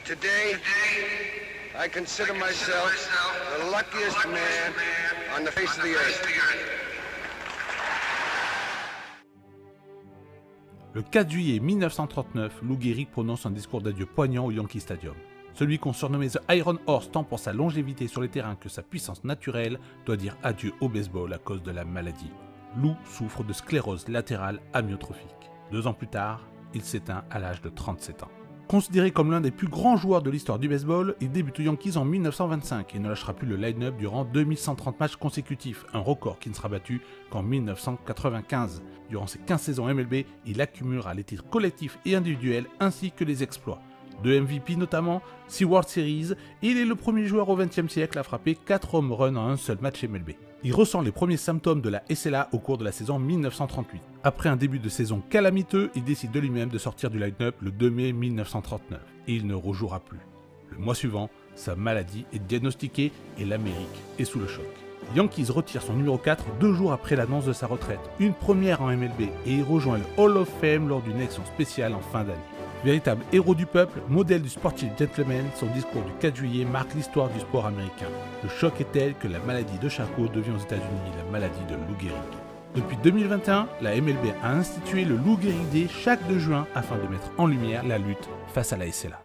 Today, I consider myself the luckiest man on the face of the earth. Le 4 juillet 1939, Lou Gehrig prononce un discours d'adieu poignant au Yankee Stadium. Celui qu'on surnommait The Iron Horse tant pour sa longévité sur les terrains que sa puissance naturelle doit dire adieu au baseball à cause de la maladie. Lou souffre de sclérose latérale amyotrophique. 2 ans plus tard, il s'éteint à l'âge de 37 ans. Considéré comme l'un des plus grands joueurs de l'histoire du baseball, il débute aux Yankees en 1925 et ne lâchera plus le line-up durant 2130 matchs consécutifs, un record qui ne sera battu qu'en 1995. Durant ses 15 saisons MLB, il accumulera les titres collectifs et individuels ainsi que les exploits. 2 MVP notamment, 6 World Series, et il est le premier joueur au XXe siècle à frapper 4 home runs en un seul match MLB. Il ressent les premiers symptômes de la SLA au cours de la saison 1938. Après un début de saison calamiteux, il décide de lui-même de sortir du line-up le 2 mai 1939, et il ne rejouera plus. Le mois suivant, sa maladie est diagnostiquée et l'Amérique est sous le choc. Yankees retire son numéro 4 2 jours après l'annonce de sa retraite, une première en MLB, et il rejoint le Hall of Fame lors d'une élection spéciale en fin d'année. Véritable héros du peuple, modèle du sportif gentleman, son discours du 4 juillet marque l'histoire du sport américain. Le choc est tel que la maladie de Charcot devient aux États-Unis la maladie de Lou Gehrig. Depuis 2021, la MLB a institué le Lou Gehrig Day chaque 2 juin afin de mettre en lumière la lutte face à la SLA.